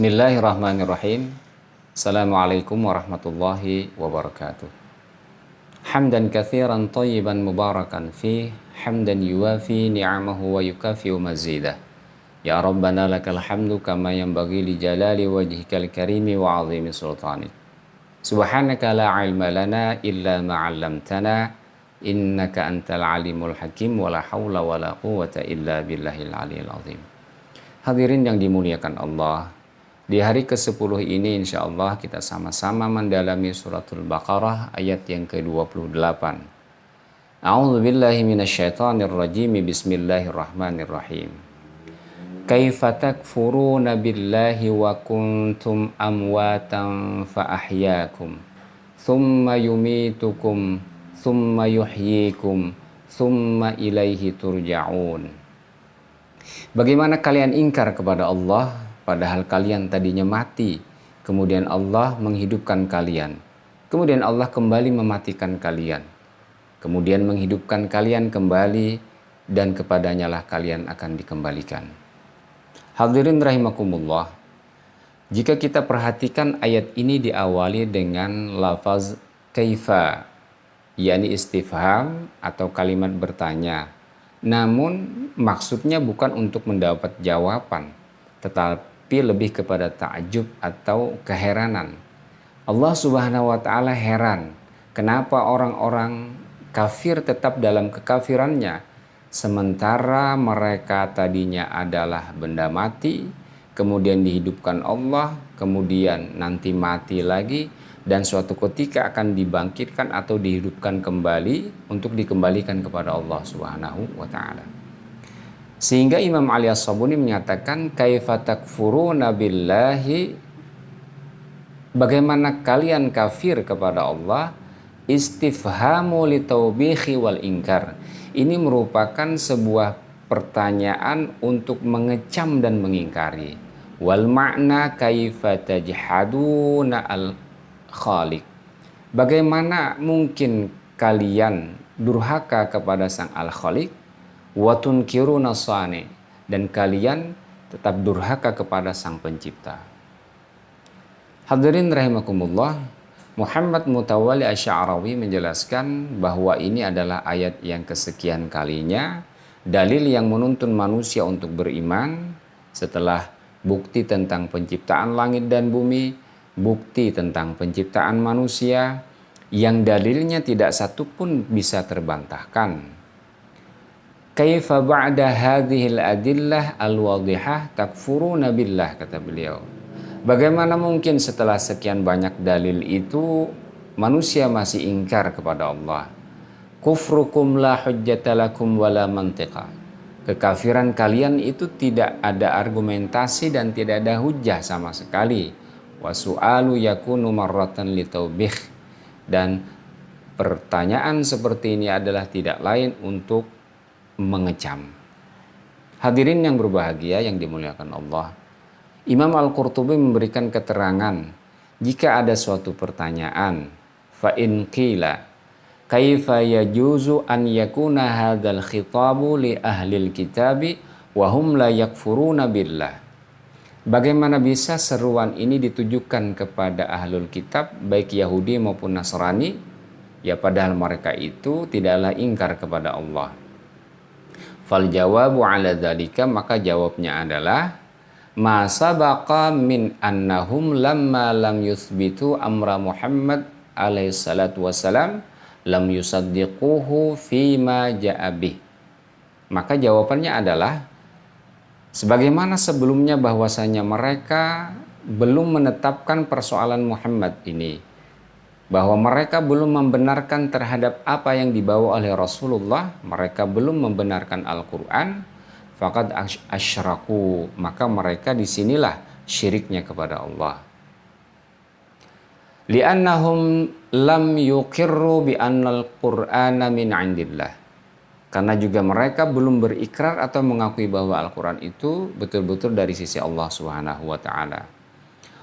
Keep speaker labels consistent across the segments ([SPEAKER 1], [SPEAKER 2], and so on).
[SPEAKER 1] Bismillahirrahmanirrahim. Assalamualaikum warahmatullahi wabarakatuh. Hamdan katsiran thayyiban mubarakan fih, hamdan yuwafi ni'amahu wa yukafi'u mazidah. Ya Rabbana lakal hamdu kama yanbaghi li jalali wajhikal karimi wa 'azimi sultanik. Subhanaka la ilma lana illa ma 'allamtana innaka antal alimul hakim wa la haula wa la quwwata illa billahil aliyil azim. Hadirin yang dimuliakan Allah, di hari ke-10 ini insya Allah kita sama-sama mendalami suratul Baqarah ayat yang ke-28. A'udzu billahi minasyaitonir rajim. Bismillahirrahmanirrahim. Kaifa takfuruna billahi wa kuntum amwatan fa ahyaakum thumma yumitukum thumma yuhyikum thumma ilaihi turja'un. Bagaimana kalian ingkar kepada Allah padahal kalian tadinya mati, kemudian Allah menghidupkan kalian, kemudian Allah kembali mematikan kalian, kemudian menghidupkan kalian kembali, dan kepadanya lah kalian akan dikembalikan. Hadirin rahimakumullah, jika kita perhatikan ayat ini diawali dengan lafaz kaifa, yakni istifham atau kalimat bertanya. Namun maksudnya bukan untuk mendapat jawaban, tetapi lebih kepada ta'jub atau keheranan. Allah Subhanahu wa taala heran kenapa orang-orang kafir tetap dalam kekafirannya sementara mereka tadinya adalah benda mati, kemudian dihidupkan Allah, kemudian nanti mati lagi, dan suatu ketika akan dibangkitkan atau dihidupkan kembali untuk dikembalikan kepada Allah Subhanahu wa taala. Sehingga Imam Ali As-Sabuni menyatakan kaifa takfuruna billahi, bagaimana kalian kafir kepada Allah, istifhamu litaubihi wal inkar. Ini merupakan sebuah pertanyaan untuk mengecam dan mengingkari. Wal makna kaifa tajhaduna al Khaliq. Bagaimana mungkin kalian durhaka kepada Sang Al-Khaliq, wa tunkiruna sani, dan kalian tetap durhaka kepada Sang Pencipta. Hadirin rahimakumullah, Muhammad Mutawalli Asy'arawi menjelaskan bahwa ini adalah ayat yang kesekian kalinya dalil yang menuntun manusia untuk beriman setelah bukti tentang penciptaan langit dan bumi, bukti tentang penciptaan manusia yang dalilnya tidak satu pun bisa terbantahkan. Kaifa ba'da hadhil adillah al-wadihah takfuruna billah, kata beliau. Bagaimana mungkin setelah sekian banyak dalil itu manusia masih ingkar kepada Allah? Kufrukum la hujjata lakum wala mantiqa. Kekafiran kalian itu tidak ada argumentasi dan tidak ada hujjah sama sekali. Wasu'alu yakunu marratan litaubih, dan pertanyaan seperti ini adalah tidak lain untuk mengecam. Hadirin yang berbahagia yang dimuliakan Allah, Imam Al-Qurtubi memberikan keterangan jika ada suatu pertanyaan, fa in qila kaifa yajuzu an yakuna hadzal khitabu li ahlil kitabi wa hum la yakfuruna billah. Bagaimana bisa seruan ini ditujukan kepada ahlul kitab, baik Yahudi maupun Nasrani, ya padahal mereka itu tidaklah ingkar kepada Allah. Fal jawabu ala dzalika, maka jawabnya adalah ma sabaqa min annahum lamma lam yuthbitu amra Muhammad alaihi salatu wassalam lam yusaddiquhu fima ja'a bih. Maka jawabannya adalah sebagaimana sebelumnya bahwasanya mereka belum menetapkan persoalan Muhammad ini, bahwa mereka belum membenarkan terhadap apa yang dibawa oleh Rasulullah, mereka belum membenarkan Al-Quran, faqad asyraku, maka mereka disinilah syiriknya kepada Allah. Li'annahum lam yuqirru bi annal Qur'ana min 'indillah. Karena juga mereka belum berikrar atau mengakui bahwa Al-Quran itu betul-betul dari sisi Allah Subhanahu wa taala.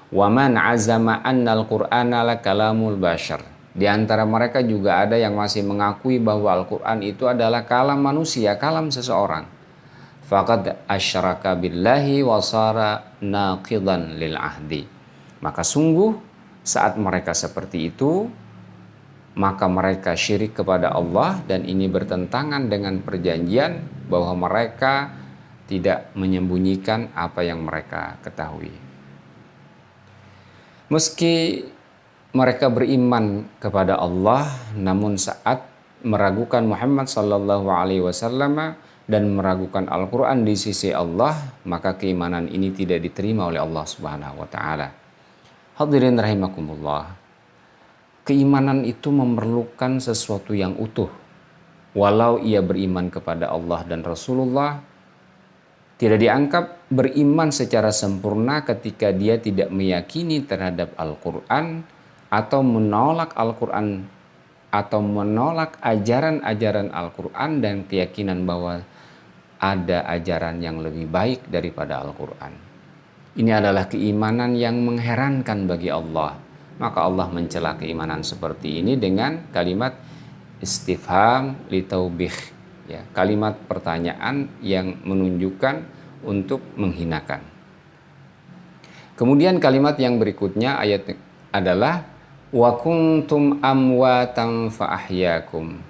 [SPEAKER 1] Wa man 'azama anna al-Qur'ana la kalamul bashar. Di antara mereka juga ada yang masih mengakui bahwa Al-Quran itu adalah kalam manusia, kalam seseorang. Faqad asyraka billahi wa sara naqidan lil ahdi. Maka sungguh saat mereka seperti itu, maka mereka syirik kepada Allah, dan ini bertentangan dengan perjanjian bahwa mereka tidak menyembunyikan apa yang mereka ketahui. Meski mereka beriman kepada Allah, namun saat meragukan Muhammad sallallahu alaihi wasallam dan meragukan Al-Quran di sisi Allah, maka keimanan ini tidak diterima oleh Allah Subhanahu wa taala. Hadirin rahimakumullah. Keimanan itu memerlukan sesuatu yang utuh. Walau ia beriman kepada Allah dan Rasulullah, tidak dianggap beriman secara sempurna ketika dia tidak meyakini terhadap Al-Quran atau menolak Al-Quran atau menolak ajaran-ajaran Al-Quran dan keyakinan bahwa ada ajaran yang lebih baik daripada Al-Quran. Ini adalah keimanan yang mengherankan bagi Allah. Maka Allah mencela keimanan seperti ini dengan kalimat istifham litaubih, ya, kalimat pertanyaan yang menunjukkan untuk menghinakan. Kemudian kalimat yang berikutnya ayat adalah wa kuntum amwatan fa ahyakum.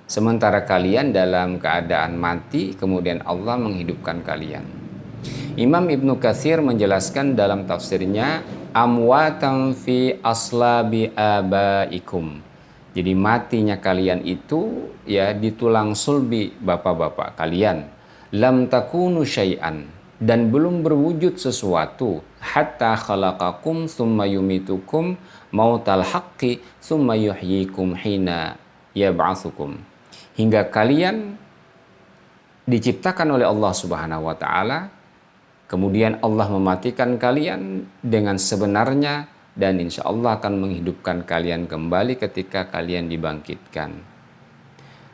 [SPEAKER 1] Sementara kalian dalam keadaan mati, kemudian Allah menghidupkan kalian. Imam Ibnu Katsir menjelaskan dalam tafsirnya, amwatan fi aslabi abaikum. Jadi matinya kalian itu ya di tulang sulbi bapak-bapak kalian. Lam takunu syai'an, dan belum berwujud sesuatu, hatta khalaqakum thumma yumitukum mautal haqqi thumma yuhyikum hina yab'atsukum. Hingga kalian diciptakan oleh Allah Subhanahu wa taala, kemudian Allah mematikan kalian dengan sebenarnya, dan insya Allah akan menghidupkan kalian kembali ketika kalian dibangkitkan.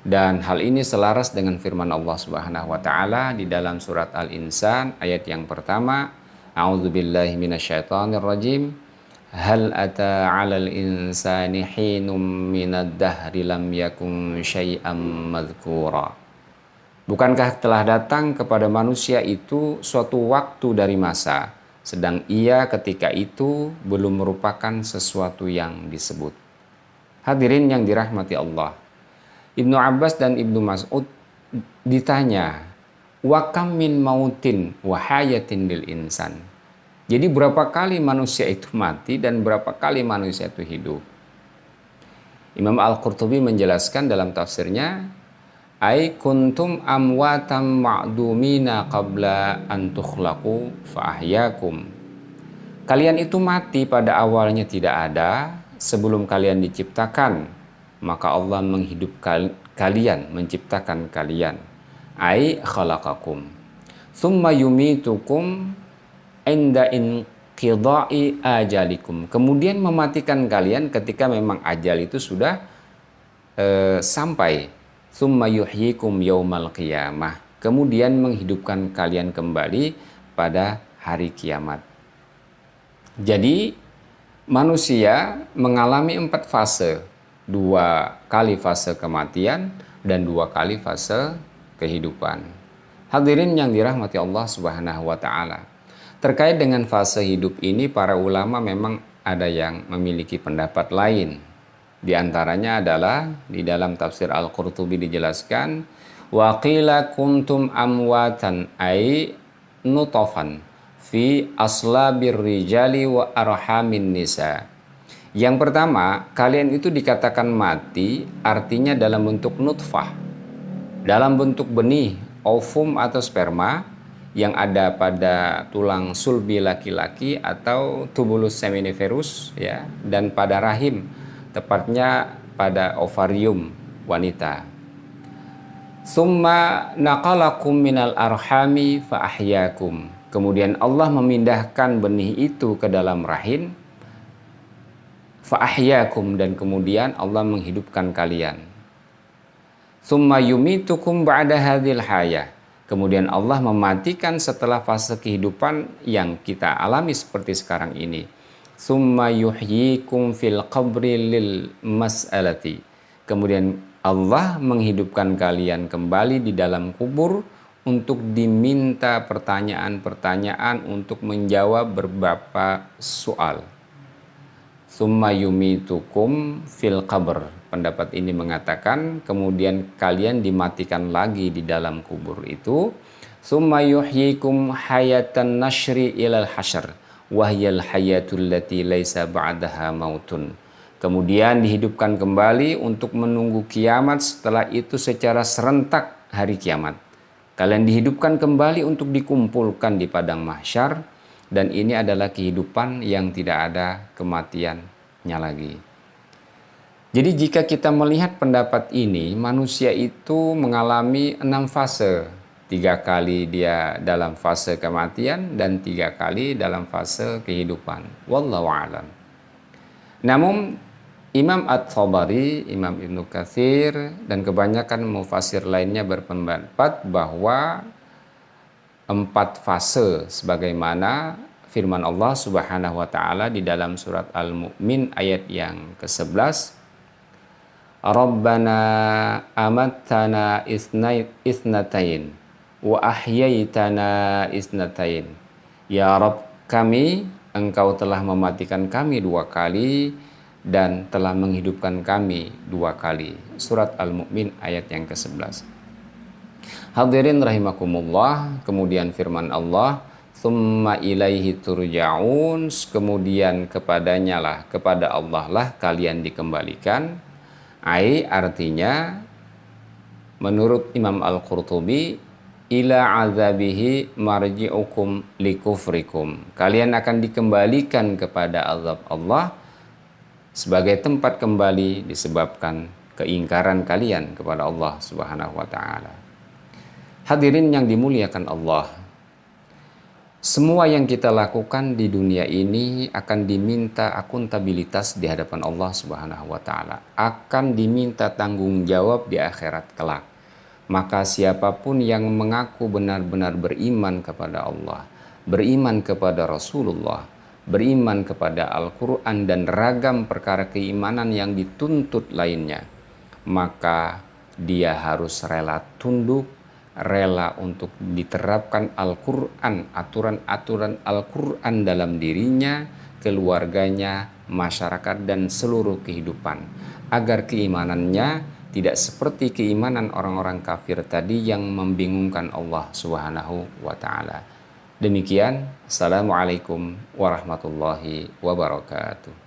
[SPEAKER 1] Dan hal ini selaras dengan firman Allah Subhanahu wa taala di dalam surat Al-Insan ayat yang pertama, a'udzubillahi minasyaitonirrajim. Hal ata 'alal insani hinum minad dahri lam yakun syai'am madhkura. Bukankah telah datang kepada manusia itu suatu waktu dari masa, sedang ia ketika itu belum merupakan sesuatu yang disebut. Hadirin yang dirahmati Allah, Ibnu Abbas dan Ibnu Mas'ud ditanya, wa kam min mautin wa hayatin lil insan. Jadi berapa kali manusia itu mati dan berapa kali manusia itu hidup? Imam Al-Qurtubi menjelaskan dalam tafsirnya, ai kuntum amwatam ma'dumina qabla an tukhlaqu fa ahyakum. Kalian itu mati pada awalnya tidak ada sebelum kalian diciptakan, maka Allah menghidupkan kalian, menciptakan kalian. Ai khalaqakum. Tsumma yumitukum inda inqidha'i ajalikum. Kemudian mematikan kalian ketika memang ajal itu sudah sampai. Tsumma yuhyikum yaumal qiyamah. Kemudian menghidupkan kalian kembali pada hari kiamat. Jadi manusia mengalami 4 fase. 2 kali fase kematian dan 2 kali fase kehidupan. Hadirin yang dirahmati Allah Subhanahu wa taala. Terkait dengan fase hidup ini, para ulama memang ada yang memiliki pendapat lain. Di antaranya adalah di dalam tafsir Al-Qurtubi dijelaskan, wa qila kuntum amwatan ay nutfan fi aslabir rijali wa arhamin nisa. Yang pertama, kalian itu dikatakan mati artinya dalam bentuk nutfah, dalam bentuk benih, ovum atau sperma yang ada pada tulang sulbi laki-laki atau tubulus seminiferus, ya, dan pada rahim, tepatnya pada ovarium wanita. Summa naqalakum minal arhami fa ahyakum. Kemudian Allah memindahkan benih itu ke dalam rahim, fa ahyakum, dan kemudian Allah menghidupkan kalian. Summa yumitukum ba'da hadhil hayah. Kemudian Allah mematikan setelah fase kehidupan yang kita alami seperti sekarang ini. Summa yuhyikum fil qabri lil mas'alati. Kemudian Allah menghidupkan kalian kembali di dalam kubur untuk diminta pertanyaan-pertanyaan untuk menjawab beberapa soal. Summa yumitukum fil qabr. Pendapat ini mengatakan kemudian kalian dimatikan lagi di dalam kubur itu. Summa yuhyikum hayatan nashri ilal hasyr. Wahyal hayatul lati laisa ba'daha mautun. Kemudian dihidupkan kembali untuk menunggu kiamat, setelah itu secara serentak hari kiamat. Kalian dihidupkan kembali untuk dikumpulkan di padang mahsyar, dan ini adalah kehidupan yang tidak ada kematiannya lagi. Jadi jika kita melihat pendapat ini, manusia itu mengalami 6 fase. 3 kali dia dalam fase kematian dan 3 kali dalam fase kehidupan. Wallahu a'lam. Namun Imam At-Tabari, Imam Ibnu Katsir, dan kebanyakan mufassir lainnya berpendapat bahwa 4 fase sebagaimana firman Allah Subhanahu wa taala di dalam surat Al-Mu'min ayat yang ke-11, Rabbana amattana isnatain wa ahyaitana isnatain. Ya Rabb kami, Engkau telah mematikan kami 2 kali dan telah menghidupkan kami 2 kali. Surat Al-Mu'min ayat yang ke-11. Hadirin rahimakumullah, kemudian firman Allah, "Tsumma ilaihi turja'un", kemudian kepadanya lah, kepada Allah lah kalian dikembalikan. Artinya menurut Imam Al-Qurtubi, ila azabihi marji'ukum likufrikum. Kalian akan dikembalikan kepada azab Allah sebagai tempat kembali disebabkan keingkaran kalian kepada Allah Subhanahu wa taala. Hadirin yang dimuliakan Allah, semua yang kita lakukan di dunia ini akan diminta akuntabilitas di hadapan Allah Subhanahu wa taala, akan diminta tanggung jawab di akhirat kelak. Maka siapapun yang mengaku benar-benar beriman kepada Allah, beriman kepada Rasulullah, beriman kepada Al-Quran dan ragam perkara keimanan yang dituntut lainnya, maka dia harus rela tunduk, rela untuk diterapkan Al-Quran, aturan-aturan Al-Quran dalam dirinya, keluarganya, masyarakat, dan seluruh kehidupan, agar keimanannya tidak seperti keimanan orang-orang kafir tadi yang membingungkan Allah Subhanahu wa ta'ala. Demikian, Assalamualaikum warahmatullahi wabarakatuh.